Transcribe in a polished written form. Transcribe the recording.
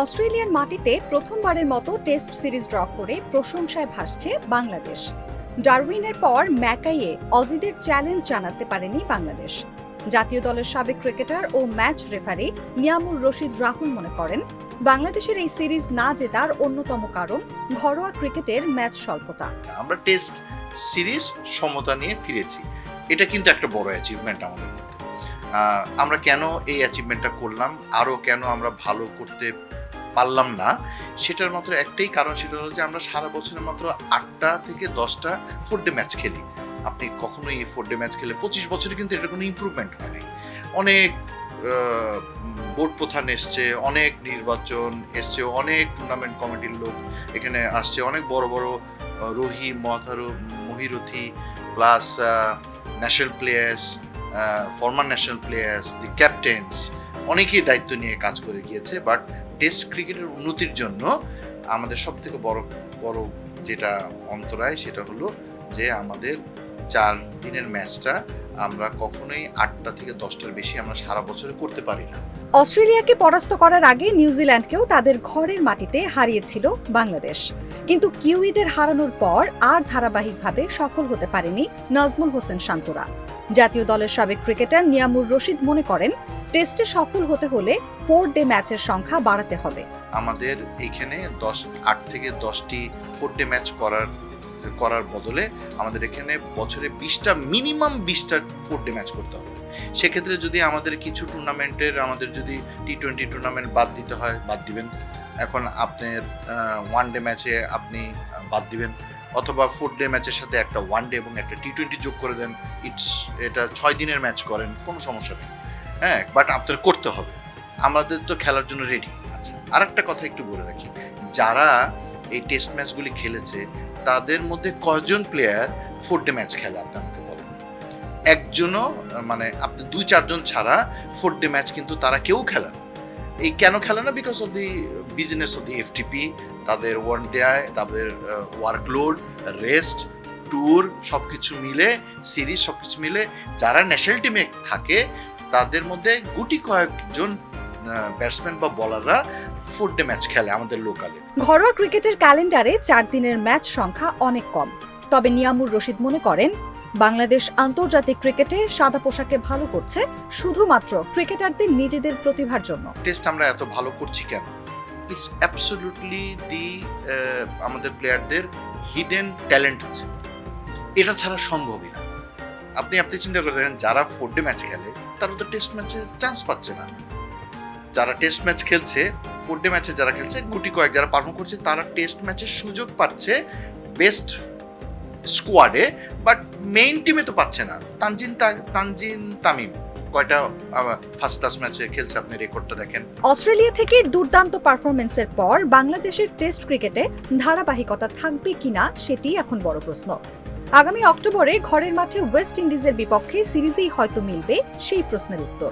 অস্ট্রেলিয়ার মাটিতে প্রথমবারের মতো টেস্ট সিরিজ ড্র করে প্রশংসায় ভাসছে বাংলাদেশ। ডারউইনের পর ম্যাকাইয়ে অজিদের চ্যালেঞ্জ জানাতে পারেনি বাংলাদেশ। জাতীয় দলের সাবেক ক্রিকেটার ও ম্যাচ রেফারি নিয়ামুর রশিদ রাহুল মনে করেন, বাংলাদেশের এই সিরিজ না জেতার অন্যতম কারণ ঘরোয়া ক্রিকেটের ম্যাচ স্বল্পতা। আমরা টেস্ট সিরিজ সমতা নিয়ে ফিরেছি, এটা কিন্তু একটা বড় অ্যাচিভমেন্ট আমাদের মধ্যে। আমরা কেন এই অ্যাচিভমেন্টটা করলাম, আরও কেন আমরা ভালো করতে পারলাম না, সেটার মাত্র একটাই কারণ, সেটা হলো যে আমরা সারা বছরের মাত্র 8টা থেকে 10টা ফোরডে ম্যাচ খেলি। আপনি কখনোই এই ফোরডে ম্যাচ খেলে 25 বছরে কিন্তু এটা কোনো ইম্প্রুভমেন্ট হয় নাই। অনেক বোর্ড প্রধান এসছে, অনেক নির্বাচন এসছে, অনেক টুর্নামেন্ট কমিটির লোক এখানে আসছে, অনেক বড় বড় রহিম মহিরথী plus national players, former national players, the captains, অনেকেই দায়িত্ব নিয়ে কাজ করে গিয়েছে। বাট টেস্ট ক্রিকেটের উন্নতির জন্য আমাদের সব থেকে বড় যেটা অন্তরায়, সেটা হলো যে আমাদের 4 দিনের ম্যাচটা আমরা কখনোই 8টা থেকে 10টার বেশি আমরা সারা বছরে করতে পারি না। অস্ট্রেলিয়াকে পরাস্ত করার আগে নিউজিল্যান্ডকেও তাদের ঘরের মাটিতে হারিয়েছিল বাংলাদেশ, কিন্তু কিউইদের হারানোর পর আর ধারাবাহিকভাবে সফল হতে পারেনি নাজমুল হোসেন শান্তরা। জাতীয় দলের সাবেক ক্রিকেটার নিয়ামুর রশিদ মনে করেন, টেস্টে সফল হতে হলে 4-ডে ম্যাচের সংখ্যা বাড়াতে হবে। আমাদের এখানে 8 থেকে 10টি 4-ডে ম্যাচ করার বদলে আমাদের এখানে বছরে মিনিমাম 20টা 4-ডে ম্যাচ করতে হবে। সেক্ষেত্রে যদি আমাদের কিছু টুর্নামেন্টের আমাদের যদি টি20 টুর্নামেন্ট বাদ দিতে হয়, বাদ দিবেন। এখন আপনার 1-ডে ম্যাচে আপনি বাদ দিবেন, অথবা 4-ডে ম্যাচের সাথে একটা 1-ডে এবং একটা টি20 যোগ করে দেন। এটা 6 দিনের ম্যাচ করেন, কোনো সমস্যা নেই। হ্যাঁ, বাট আপনাদের করতে হবে। আমাদের তো খেলার জন্য রেডি। আচ্ছা, আর একটা কথা একটু বলে রাখি, যারা এই টেস্ট ম্যাচগুলি খেলেছে তাদের মধ্যে কয়জন প্লেয়ার 4-ডে ম্যাচ খেলে আপনি আমাকে বলেন? একজনও, মানে আপনি 2-4 জন ছাড়া 4-ডে ম্যাচ কিন্তু তারা কেউ খেলে না। এই কেন খেলে না? Because of the business of the FTP, তাদের ওয়ান ডে, তাদের ওয়ার্কলোড, রেস্ট, ট্যুর সবকিছু মিলে, সিরিজ সবকিছু মিলে যারা ন্যাশনাল টিমে থাকে তাদের মধ্যে গুটি কয়েকজন ব্যাটসম্যান বা বলাররা 4-ডে ম্যাচ খেলে আমাদের লোকালে। ঘরোয়া ক্রিকেটের ক্যালেন্ডারে 4 দিনের ম্যাচ সংখ্যা অনেক কম। তবে নিয়ামুর রশিদ মনে করেন, বাংলাদেশ আন্তর্জাতিক ক্রিকেটে সাদা পোশাকে ভালো করছে শুধুমাত্র ক্রিকেটারদের নিজেদের প্রতিভার জন্য। টেস্ট আমরা এত ভালো করছি কেন? ইটস অ্যাবসলিউটলি আমাদের প্লেয়ারদের হিডেন ট্যালেন্ট আছে, এটা ছাড়া সম্ভবই না। আপনি চিন্তা করে দেখেন, যারা 4-ডে ম্যাচ খেলে তারা তো টেস্ট ম্যাচে চান্স পাচ্ছে না। যারা টেস্ট ম্যাচ খেলছে, 4-ডে ম্যাচে যারা খেলছে, গুটি কয়েক যারা পারফর্ম করছে, তারা টেস্ট ম্যাচের সুযোগ পাচ্ছে বেস্ট স্কোয়াডে, বাট মেইন টিমে তো পাচ্ছে না। তানজিন তামিম কয়টা ফার্স্ট ক্লাস ম্যাচে খেলছে, আপনি রেকর্ডটা দেখেন। অস্ট্রেলিয়া থেকে দুর্দান্ত পারফরমেন্সের পর বাংলাদেশের টেস্ট ক্রিকেটে ধারাবাহিকতা থাকবে কিনা সেটি এখন বড় প্রশ্ন। আগামী অক্টোবরে ঘরের মাঠে ওয়েস্ট ইন্ডিজের বিপক্ষে সিরিজেই হয়তো মিলবে সেই প্রশ্নের উত্তর।